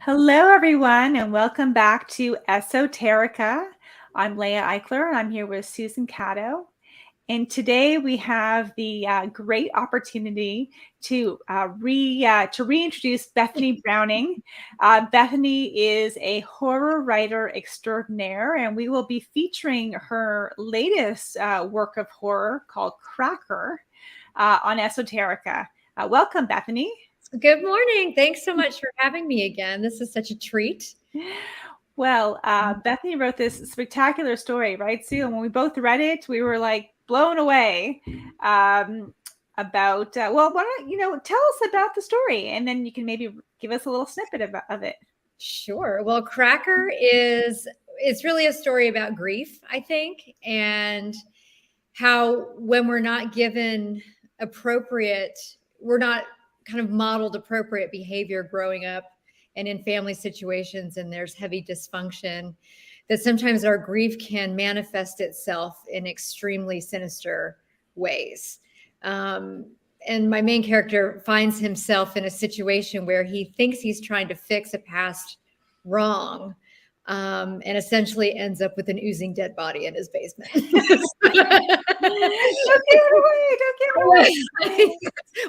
Hello, everyone, and welcome back to Esoterica. I'm Leah Eichler, and I'm here with Susan Caddo. And today we have the great opportunity to reintroduce Bethany Browning. Bethany is a horror writer extraordinaire, and we will be featuring her latest work of horror called Cracker on Esoterica. Welcome, Bethany. Good morning. Thanks so much for having me again. This is such a treat. Well, Bethany wrote this spectacular story, right, Sue? And when we both read it, we were like blown away about, well, why don't tell us about the story, and then you can maybe give us a little snippet of it. Sure. Well, Cracker it's really a story about grief, I think, and how when we're not given we're not kind of modeled appropriate behavior growing up and in family situations, and there's heavy dysfunction, that sometimes our grief can manifest itself in extremely sinister ways. And my main character finds himself in a situation where he thinks he's trying to fix a past wrong, and essentially ends up with an oozing dead body in his basement. Don't give it away.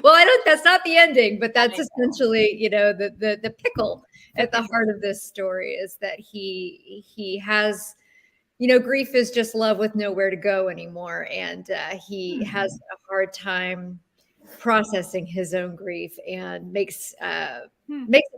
Well, that's not the ending, but that's essentially, the pickle at the heart of this story is that he has, grief is just love with nowhere to go anymore. And he has a hard time processing his own grief and makes a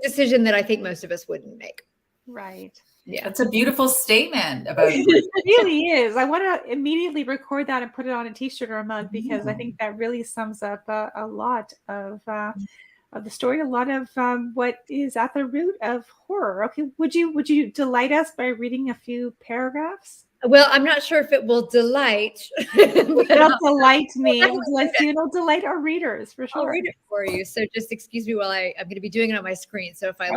decision that I think most of us wouldn't make. Right. Yeah, that's a beautiful statement about it really is. I want to immediately record that and put it on a t-shirt or a mug, because I think that really sums up a lot of the story, a lot of what is at the root of horror. Okay, would you delight us by reading a few paragraphs? Well, I'm not sure if it will delight. It'll delight me. It'll delight our readers for sure. I'll read it for you. So just excuse me while I'm going to be doing it on my screen. So if I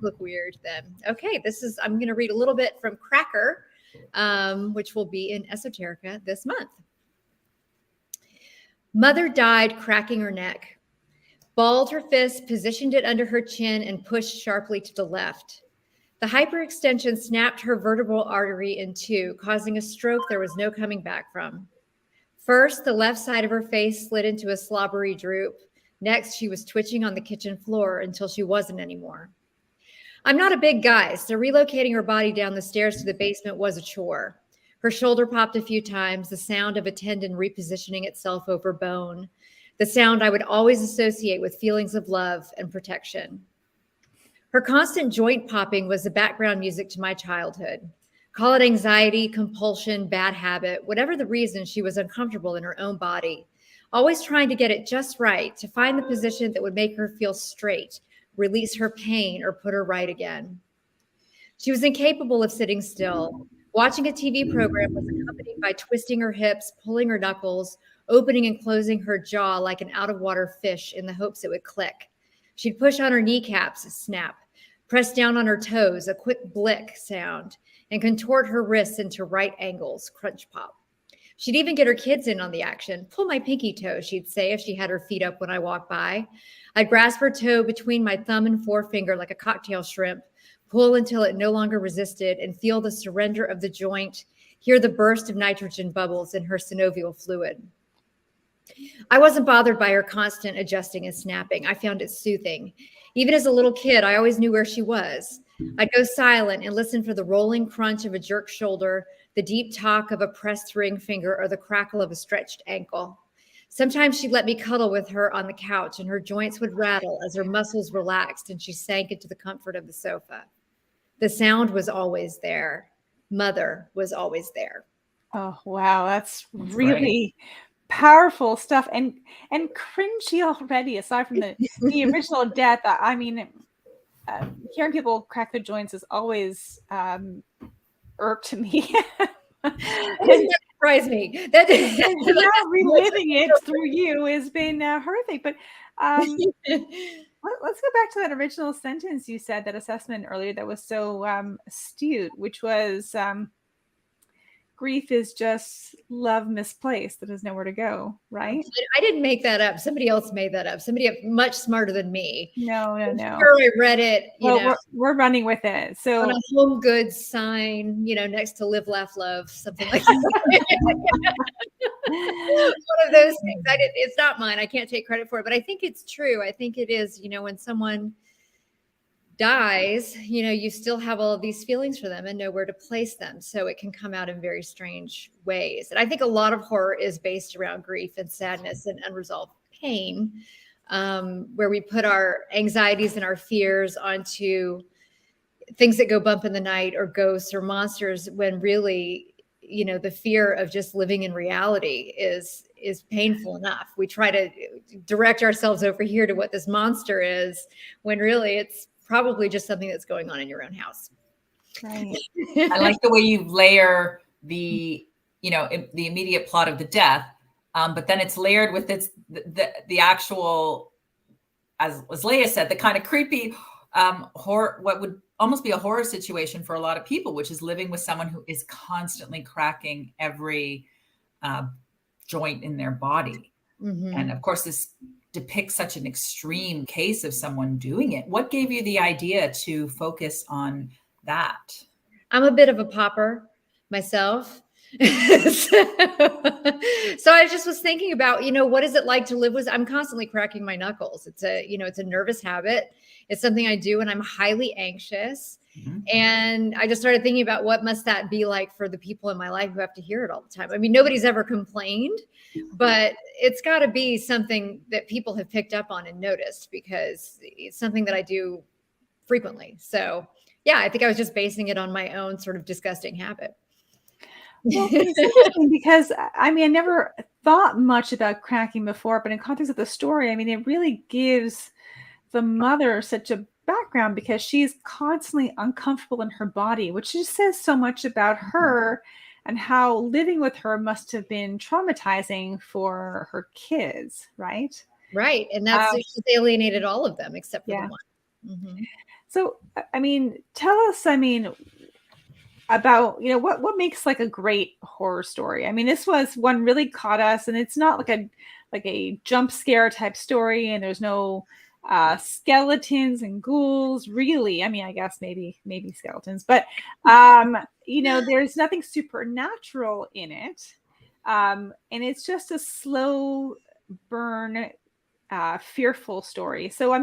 look weird, then okay. I'm going to read a little bit from Cracker, which will be in Esoterica this month. Mother died cracking her neck, balled her fist, positioned it under her chin, and pushed sharply to the left. The hyperextension snapped her vertebral artery in two, causing a stroke there was no coming back from. First, the left side of her face slid into a slobbery droop. Next, she was twitching on the kitchen floor until she wasn't anymore. I'm not a big guy, so relocating her body down the stairs to the basement was a chore. Her shoulder popped a few times, the sound of a tendon repositioning itself over bone, the sound I would always associate with feelings of love and protection. Her constant joint popping was the background music to my childhood. Call it anxiety, compulsion, bad habit, whatever the reason, she was uncomfortable in her own body, always trying to get it just right, to find the position that would make her feel straight, release her pain, or put her right again. She was incapable of sitting still. Watching a TV program was accompanied by twisting her hips, pulling her knuckles, opening and closing her jaw like an out-of-water fish in the hopes it would click. She'd push on her kneecaps, snap, press down on her toes, a quick blick sound, and contort her wrists into right angles, crunch pop. She'd even get her kids in on the action. Pull my pinky toe, she'd say if she had her feet up when I walked by. I'd grasp her toe between my thumb and forefinger like a cocktail shrimp, pull until it no longer resisted, and feel the surrender of the joint, hear the burst of nitrogen bubbles in her synovial fluid. I wasn't bothered by her constant adjusting and snapping. I found it soothing. Even as a little kid, I always knew where she was. I'd go silent and listen for the rolling crunch of a jerked shoulder, the deep talk of a pressed ring finger, or the crackle of a stretched ankle. Sometimes she'd let me cuddle with her on the couch, and her joints would rattle as her muscles relaxed and she sank into the comfort of the sofa. The sound was always there. Mother was always there. Oh, wow. That's really powerful stuff, and cringy already, aside from the original death. I mean, hearing people crack their joints is always irked me. That surprised me. That reliving it through you has been horrific. But let's go back to that original sentence you said, that assessment earlier that was so astute, which was grief is just love misplaced that has nowhere to go, right? I didn't make that up. Somebody else made that up. Somebody much smarter than me. No. Sure, I read it, Well, we're running with it. So on a home goods sign, next to live, laugh, love, something like that. One of those things. It's not mine. I can't take credit for it, but I think it's true. I think it is, when someone dies, you still have all of these feelings for them and know where to place them. So it can come out in very strange ways. And I think a lot of horror is based around grief and sadness and unresolved pain, where we put our anxieties and our fears onto things that go bump in the night or ghosts or monsters, when really, the fear of just living in reality is painful enough. We try to direct ourselves over here to what this monster is, when really it's probably just something that's going on in your own house. right. I like the way you layer the immediate plot of the death, but then it's layered with the actual, as Leah said, the kind of creepy horror, what would almost be a horror situation for a lot of people, which is living with someone who is constantly cracking every joint in their body. Mm-hmm. And of course, this depicts such an extreme case of someone doing it. What gave you the idea to focus on that? I'm a bit of a popper myself. So I just was thinking about, what is it like to live with, I'm constantly cracking my knuckles. It's a nervous habit. It's something I do when I'm highly anxious. Mm-hmm. And I just started thinking about what must that be like for the people in my life who have to hear it all the time. I mean, nobody's ever complained, but it's got to be something that people have picked up on and noticed, because it's something that I do frequently. So yeah, I think I was just basing it on my own sort of disgusting habit. Well, it's interesting because I never thought much about cracking before, but in context of the story, it really gives the mother such a background, because she's constantly uncomfortable in her body, which just says so much about her and how living with her must have been traumatizing for her kids, right? Right. And that's she's alienated all of them except for the one. Mm-hmm. So, tell us, about, what makes like a great horror story. This was one really caught us, and it's not like a jump scare type story, and there's no skeletons and ghouls, really. I guess maybe skeletons, but there's nothing supernatural in it, and it's just a slow burn, fearful story. So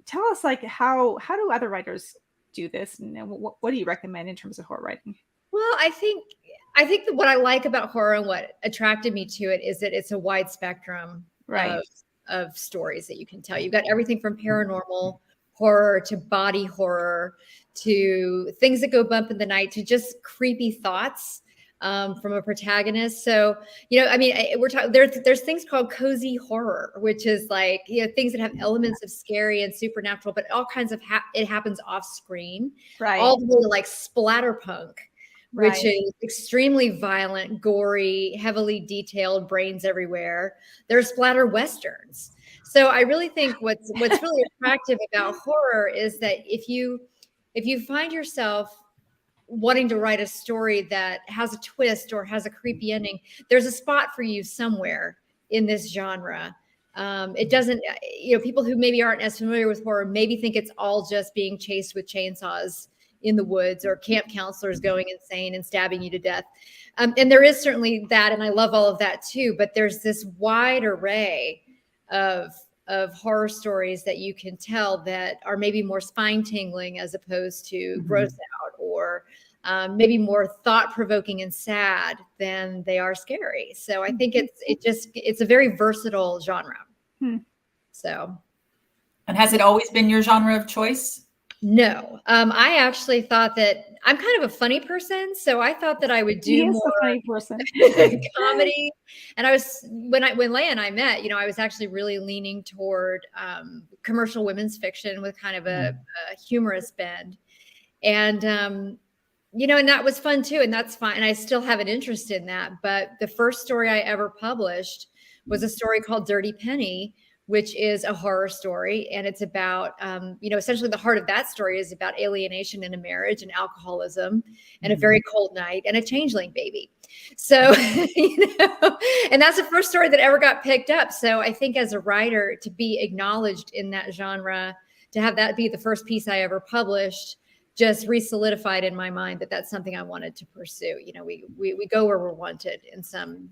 tell us, like, how do other writers do this, and what do you recommend in terms of horror writing? Well, I think that what I like about horror and what attracted me to it is that it's a wide spectrum, right, of stories that you can tell. You've got everything from paranormal horror to body horror to things that go bump in the night to just creepy thoughts from a protagonist. So, we're talking, there's things called cozy horror, which is like, things that have elements of scary and supernatural, but all kinds of, it happens off screen, right, all the way to like splatterpunk, which is extremely violent, gory, heavily detailed, brains everywhere. There are splatter westerns. So I really think what's really attractive about horror is that if you find yourself wanting to write a story that has a twist or has a creepy ending, there's a spot for you somewhere in this genre. It doesn't, people who maybe aren't as familiar with horror maybe think it's all just being chased with chainsaws in the woods, or camp counselors going insane and stabbing you to death. And there is certainly that, and I love all of that too, but there's this wide array of horror stories that you can tell that are maybe more spine tingling as opposed to gross out, or maybe more thought-provoking and sad than they are scary. So I think it's a very versatile genre. So. And has it always been your genre of choice? No, I actually thought that I'm kind of a funny person, so I thought that I would do more a funny person. comedy. And I was when Leah and I met, I was actually really leaning toward commercial women's fiction with kind of a humorous bend, and and that was fun too, and that's fine. And I still have an interest in that. But the first story I ever published was a story called Dirty Penny, which is a horror story. And it's about, essentially the heart of that story is about alienation in a marriage and alcoholism and a very cold night and a changeling baby. So, and that's the first story that ever got picked up. So I think as a writer, to be acknowledged in that genre, to have that be the first piece I ever published, just re-solidified in my mind that that's something I wanted to pursue. We go where we're wanted in some.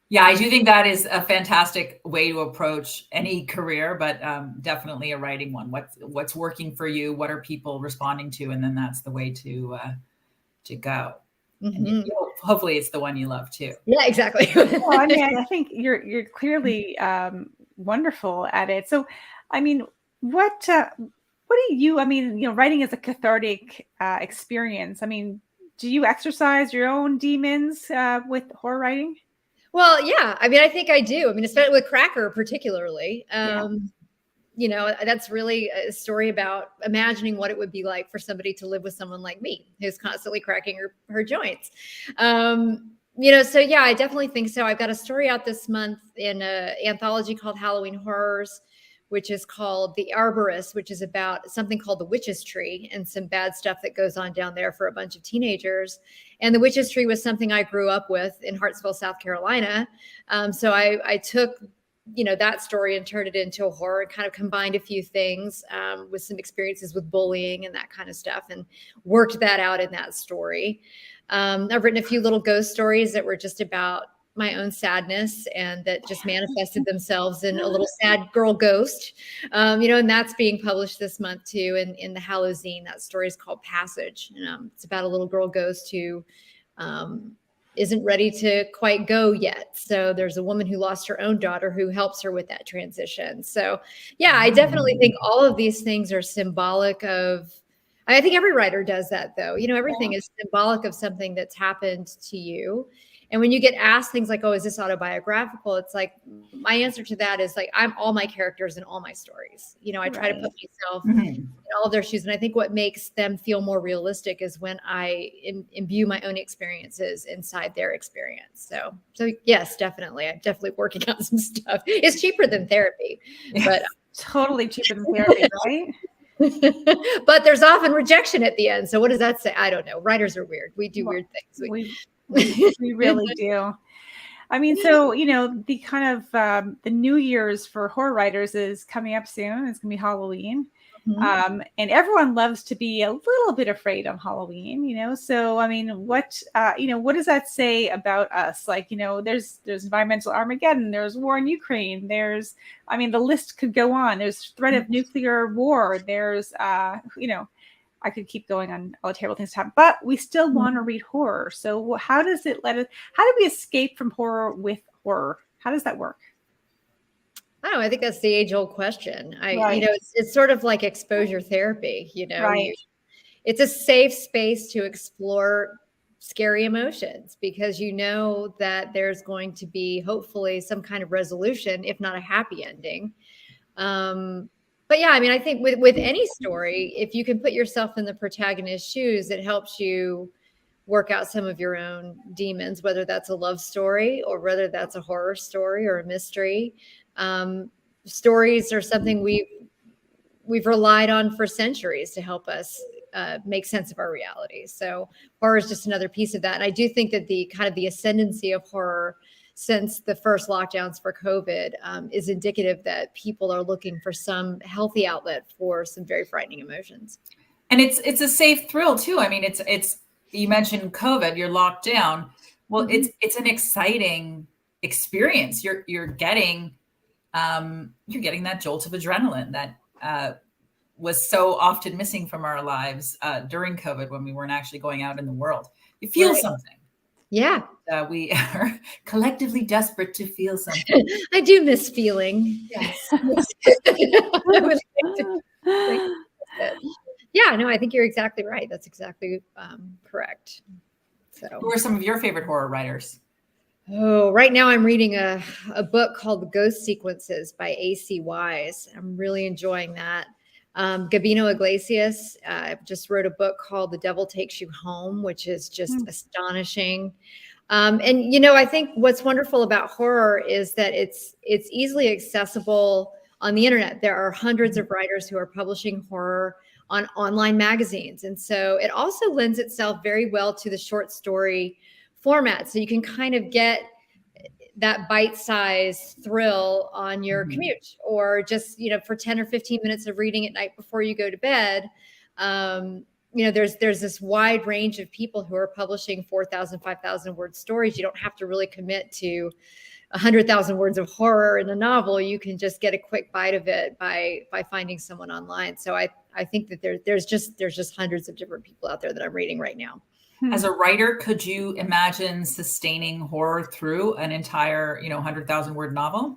Yeah, I do think that is a fantastic way to approach any career, but definitely a writing one. What's working for you? What are people responding to? And then that's the way to go. And hopefully it's the one you love too. Yeah, exactly. Well, I mean, I think you're clearly wonderful at it. So, I mean, what do you? I mean, writing is a cathartic experience. I mean, do you exercise your own demons with horror writing? Well, yeah. I mean, I think I do. I mean, especially with Cracker, particularly. That's really a story about imagining what it would be like for somebody to live with someone like me, who's constantly cracking her joints. So yeah, I definitely think so. I've got a story out this month in an anthology called Halloween Horrors, which is called The Arborist, which is about something called the Witch's Tree and some bad stuff that goes on down there for a bunch of teenagers. And the Witch's Tree was something I grew up with in Hartsville, South Carolina. So I took, that story and turned it into a horror and kind of combined a few things with some experiences with bullying and that kind of stuff and worked that out in that story. I've written a few little ghost stories that were just about my own sadness and that just manifested themselves in a little sad girl ghost, and that's being published this month too in the Halloween. That story is called Passage. It's about a little girl ghost who isn't ready to quite go yet. So there's a woman who lost her own daughter who helps her with that transition. So yeah, I definitely think all of these things are symbolic of, I think every writer does that though. Everything is symbolic of something that's happened to you. And when you get asked things like, oh, is this autobiographical? It's like, my answer to that is like, I'm all my characters in all my stories. I try to put myself in all of their shoes. And I think what makes them feel more realistic is when I imbue my own experiences inside their experience. So yes, definitely. I'm definitely working on some stuff. It's cheaper than therapy, but totally cheaper than therapy, right? But there's often rejection at the end. So what does that say? I don't know. Writers are weird. We do weird things. We really do. I mean, so, the kind of the New Year's for horror writers is coming up soon. It's going to be Halloween. And everyone loves to be a little bit afraid on Halloween, so, I mean, what does that say about us? Like, there's environmental Armageddon, there's war in Ukraine, there's, I mean, the list could go on. There's threat of nuclear war. There's, I could keep going on all the terrible things to happen, but we still want to read horror. So how do we escape from horror with horror? How does that work? I don't know. I think that's the age old question. It's sort of like exposure therapy, Right. It's a safe space to explore scary emotions because that there's going to be hopefully some kind of resolution, if not a happy ending. But yeah, I mean, I think with any story, if you can put yourself in the protagonist's shoes, it helps you work out some of your own demons, whether that's a love story or whether that's a horror story or a mystery. Stories are something we've relied on for centuries to help us make sense of our reality. So horror is just another piece of that. And I do think that the kind of the ascendancy of horror since the first lockdowns for COVID is indicative that people are looking for some healthy outlet for some very frightening emotions. And it's a safe thrill too. I mean, it's you mentioned COVID, you're locked down. Well, it's an exciting experience. You're getting that jolt of adrenaline that was so often missing from our lives during COVID when we weren't actually going out in the world. You feel something. Yeah. We are collectively desperate to feel something. I do miss feeling. Yes. Yeah, no, I think you're exactly right. That's exactly correct. So, who are some of your favorite horror writers? Oh, right now I'm reading a book called The Ghost Sequences by A.C. Wise. I'm really enjoying that. Gabino Iglesias just wrote a book called The Devil Takes You Home, which is just astonishing. And I think what's wonderful about horror is that it's easily accessible on the internet. There are hundreds of writers who are publishing horror on online magazines. And so it also lends itself very well to the short story format. So you can kind of get that bite-sized thrill on your commute, or just, for 10 or 15 minutes of reading at night before you go to bed. There's this wide range of people who are publishing 4,000, 5,000 word stories. You don't have to really commit to 100,000 words of horror in a novel. You can just get a quick bite of it by finding someone online. So I think that there's just hundreds of different people out there that I'm reading right now. As a writer, could you imagine sustaining horror through an entire, 100,000 word novel?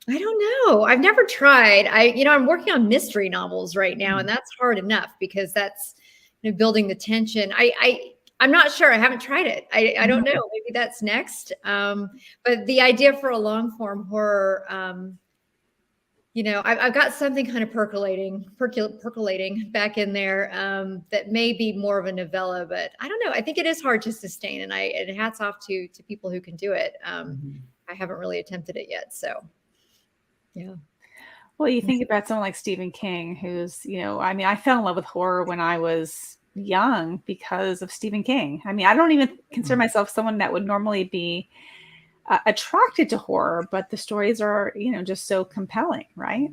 I don't know. I've never tried. I'm working on mystery novels right now, and that's hard enough because that's building the tension. I'm not sure. I haven't tried it. I don't know. Maybe that's next. But the idea for a long form horror, I've got something kind of percolating back in there that may be more of a novella, but I don't know. I think it is hard to sustain, and hats off to people who can do it. I haven't really attempted it yet, so yeah. Well, you think about someone like Stephen King, who's, I fell in love with horror when I was young because of Stephen King. I don't even consider myself someone that would normally be attracted to horror, but the stories are, just so compelling, right?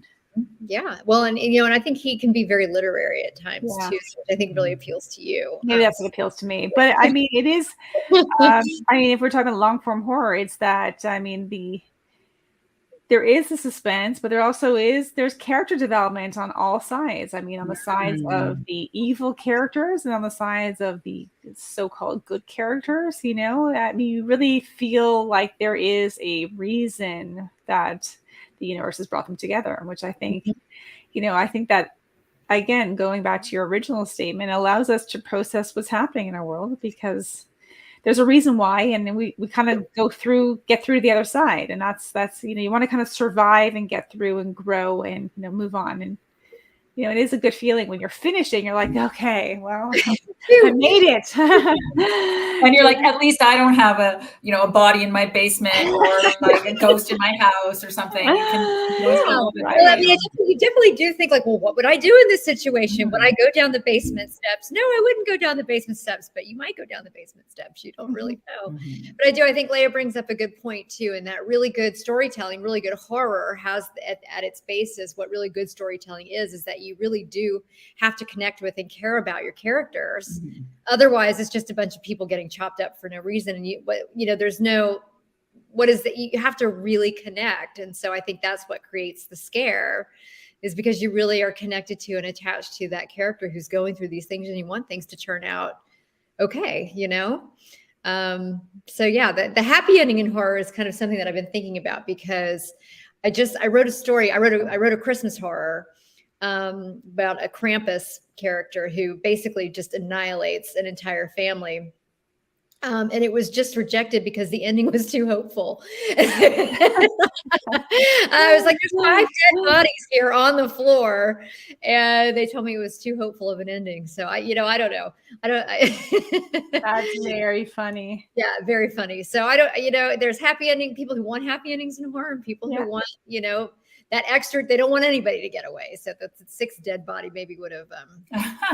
Yeah. Well, and I think he can be very literary at times too, which I think really appeals to you. Maybe that's what appeals to me. But it is, if we're talking long form horror, it's that, there is a suspense, but there's character development on all sides. On the sides of the evil characters and on the sides of the so-called good characters, you really feel like there is a reason that the universe has brought them together, which I think, I think that, again, going back to your original statement, allows us to process what's happening in our world, because there's a reason why, and then we kind of get through to the other side, and that's you want to kind of survive and get through and grow and move on. And it is a good feeling when you're finishing. You're like, okay, well, I made it. And you're like, at least I don't have a body in my basement or like a ghost in my house or something. You can, you definitely do think like, well, what would I do in this situation? Would I go down the basement steps? No, I wouldn't go down the basement steps, but you might go down the basement steps. You don't really know. But I think Leah brings up a good point too, in that really good storytelling, really good horror has at its basis, what really good storytelling is that you really do have to connect with and care about your characters. Otherwise, it's just a bunch of people getting chopped up for no reason. And there's no, what is that? You have to really connect. And so I think that's what creates the scare, is because you really are connected to and attached to that character who's going through these things, and you want things to turn out okay, So yeah, the happy ending in horror is kind of something that I've been thinking about, because I wrote a story. I wrote a Christmas horror about a Krampus character who basically just annihilates an entire family. And it was just rejected because the ending was too hopeful. I was like, there's 5 dead bodies here on the floor, and they told me it was too hopeful of an ending. So I don't know. That's very funny. Yeah, very funny. So I don't, there's happy ending people who want happy endings in horror, and people who want, that extra, they don't want anybody to get away. So the 6th dead body maybe would have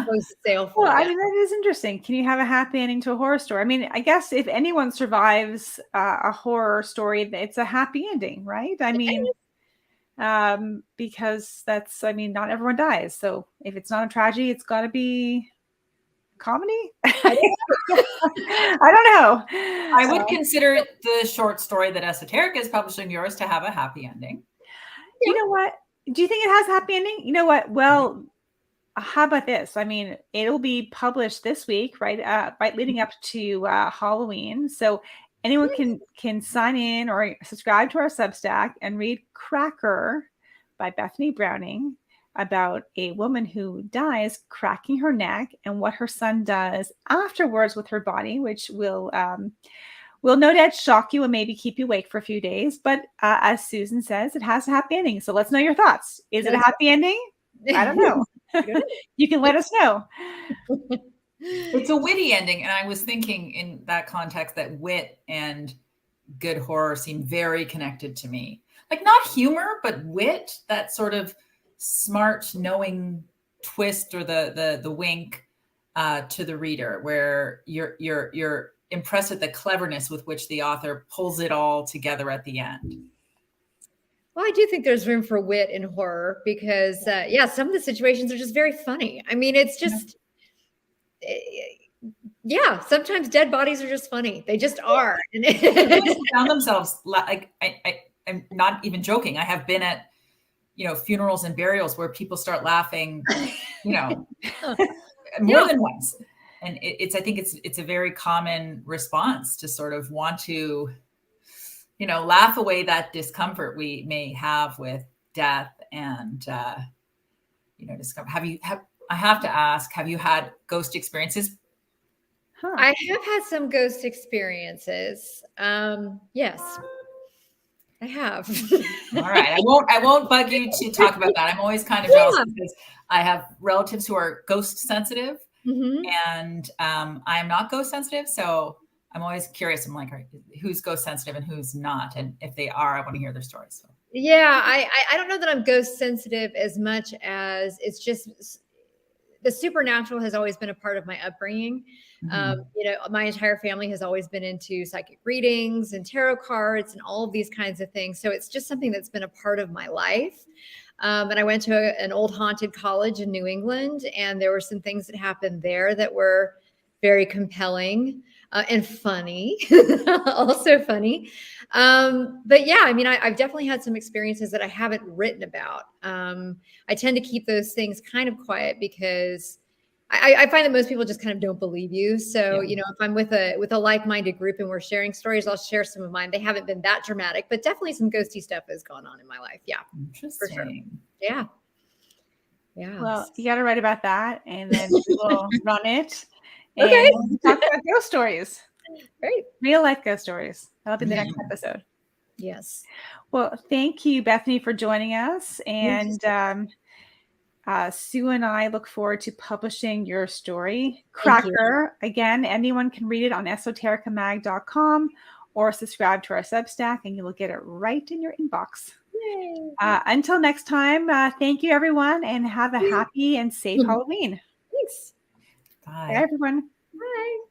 closed the sale for. Well, that is interesting. Can you have a happy ending to a horror story? I guess if anyone survives a horror story, it's a happy ending, right? Because that's, not everyone dies. So if it's not a tragedy, it's got to be comedy. I don't know. I would consider the short story that Esoterica is publishing, yours, to have a happy ending. You know what? Do you think it has a happy ending? You know what? Well, how about this? It'll be published this week, right? Right leading up to Halloween. So anyone can sign in or subscribe to our Substack and read Cracker by Bethany Browning, about a woman who dies cracking her neck and what her son does afterwards with her body, which will no doubt shock you and maybe keep you awake for a few days. But as Susan says, it has a happy ending. So let's know your thoughts. Is it a happy ending? I don't know. You can let us know. It's a witty ending. And I was thinking in that context that wit and good horror seem very connected to me. like not humor, but wit, that sort of smart, knowing twist or the wink to the reader, where you're impressed with the cleverness with which the author pulls it all together at the end. Well, I do think there's room for wit in horror because, some of the situations are just very funny. I mean, it's just, sometimes dead bodies are just funny. They just are. They found themselves like, I'm not even joking. I have been at, funerals and burials where people start laughing, more than once. And I think it's a very common response to sort of want to, laugh away that discomfort we may have with death and, discover. I have to ask, have you had ghost experiences? Huh. I have had some ghost experiences. Yes, I have. All right. I won't bug you to talk about that. I'm always kind of jealous because I have relatives who are ghost sensitive, and I am not ghost sensitive. So I'm always curious. I'm like, who's ghost sensitive and who's not? And if they are, I want to hear their stories. So. Yeah, I don't know that I'm ghost sensitive as much as it's just the supernatural has always been a part of my upbringing. My entire family has always been into psychic readings and tarot cards and all of these kinds of things. So it's just something that's been a part of my life. And I went to an old haunted college in New England, and there were some things that happened there that were very compelling and funny, also funny. But yeah, I mean, I've definitely had some experiences that I haven't written about. I tend to keep those things kind of quiet because I find that most people just kind of don't believe you. So, if I'm with a like-minded group and we're sharing stories, I'll share some of mine. They haven't been that dramatic, but definitely some ghosty stuff has gone on in my life. Yeah. Interesting. For sure. Yeah. Yeah. Well, you got to write about that, and then we'll run it. And okay. we'll talk about ghost stories. Great. Real life ghost stories. That'll be the next episode. Yes. Well, thank you, Bethany, for joining us. And Sue and I look forward to publishing your story. Cracker. Again, anyone can read it on esotericamag.com or subscribe to our Substack, and you will get it right in your inbox. Until next time, thank you, everyone, and have a happy and safe Halloween. Thanks. Bye. Bye, everyone. Bye.